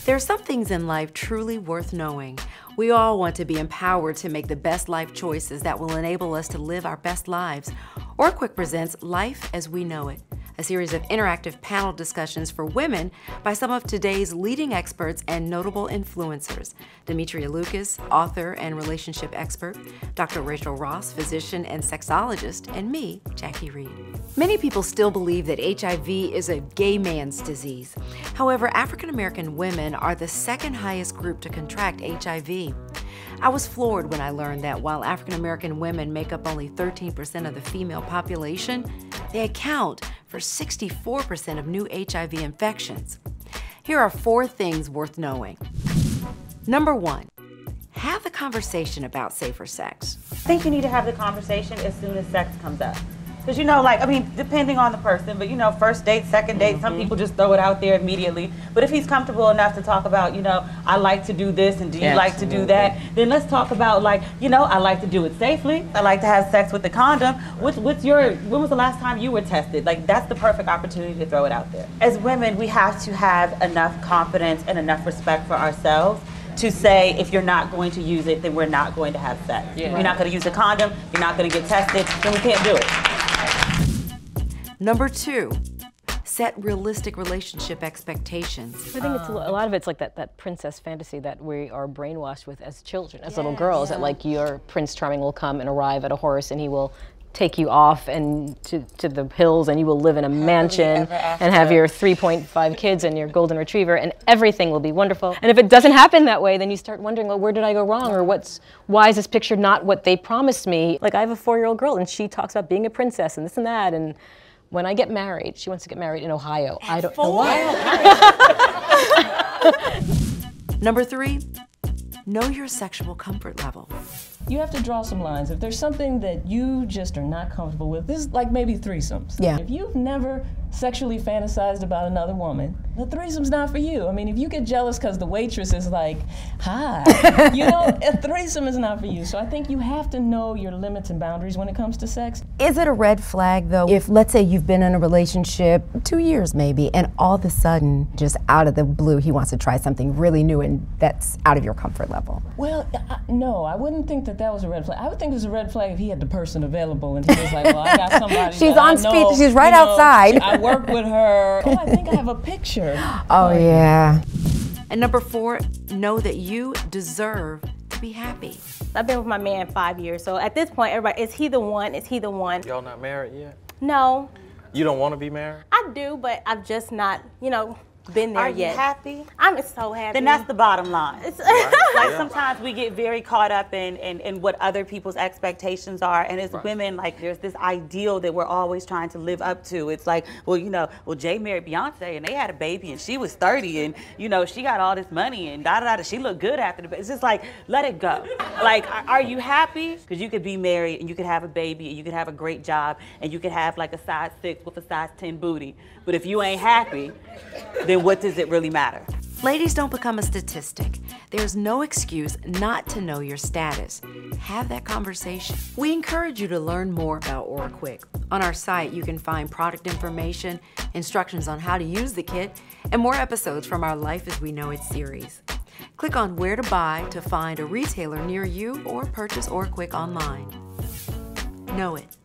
There are some things in life truly worth knowing. We all want to be empowered to make the best life choices that will enable us to live our best lives. OraQuick presents Life as We Know It, a series of interactive panel discussions for women by some of today's leading experts and notable influencers. Demetria Lucas, author and relationship expert, Dr. Rachel Ross, physician and sexologist, and me, Jacque Reid. Many people still believe that HIV is a gay man's disease. However, African American women are the second highest group to contract HIV. I was floored when I learned that while African American women make up only 13% of the female population, they account for 64% of new HIV infections. Here are 4 things worth knowing. Number 1, have the conversation about safer sex. I think you need to have the conversation as soon as sex comes up. Because, you know, like, I mean, depending on the person, but, you know, first date, second date, some people just throw it out there immediately. But if he's comfortable enough to talk about, you know, I like to do this and do you like to do that, then let's talk about, like, you know, I like to do it safely. I like to have sex with the condom. When was the last time you were tested? Like, that's the perfect opportunity to throw it out there. As women, we have to have enough confidence and enough respect for ourselves to say, if you're not going to use it, then we're not going to have sex. Yeah. You're not going to use a condom, you're not going to get tested, then we can't do it. Number 2, set realistic relationship expectations. I think it's a lot of it's like that princess fantasy that we are brainwashed with as children, as little girls, that like your Prince Charming will come and arrive at a horse and he will take you off and to the hills and you will live in a mansion and have your 3.5 kids and your golden retriever and everything will be wonderful. And if it doesn't happen that way, then you start wondering, well, where did I go wrong, or why is this picture not what they promised me? Like, I have a 4-year-old girl and she talks about being a princess and this and that, and when I get married, she wants to get married in Ohio. I don't know why. Number 3, know your sexual comfort level. You have to draw some lines. If there's something that you just are not comfortable with, this is like maybe threesomes. Yeah. If you've never sexually fantasized about another woman, the threesome's not for you. I mean, if you get jealous because the waitress is like, hi, you know, a threesome is not for you. So I think you have to know your limits and boundaries when it comes to sex. Is it a red flag, though, if, let's say, you've been in a relationship 2 years maybe, and all of a sudden, just out of the blue, he wants to try something really new and that's out of your comfort level? Well, no, I wouldn't think that was a red flag. I would think it was a red flag if he had the person available and he was like, well, I got somebody She's on speed, she's right outside. I work with her. Oh, I think I have a picture. Oh, yeah. And number 4, know that you deserve to be happy. I've been with my man 5 years, so at this point, everybody, is he the one? Is he the one? Y'all not married yet? No. You don't want to be married? I do, but I've just not, you know, been there yet. Are you happy? I'm so happy. Then that's the bottom line. Right. Like, sometimes we get very caught up in what other people's expectations are, and as women, like, there's this ideal that we're always trying to live up to. It's like, well, you know, well, Jay married Beyonce and they had a baby and she was 30 and, you know, she got all this money and da-da-da, she looked good after the baby. It's just like, let it go. Like, are you happy? Because you could be married and you could have a baby and you could have a great job and you could have like a size 6 with a size 10 booty. But if you ain't happy, then what does it really matter? Ladies, don't become a statistic. There's no excuse not to know your status. Have that conversation. We encourage you to learn more about OraQuick. On our site, you can find product information, instructions on how to use the kit, and more episodes from our Life as We Know It series. Click on where to buy to find a retailer near you or purchase OraQuick online. Know it.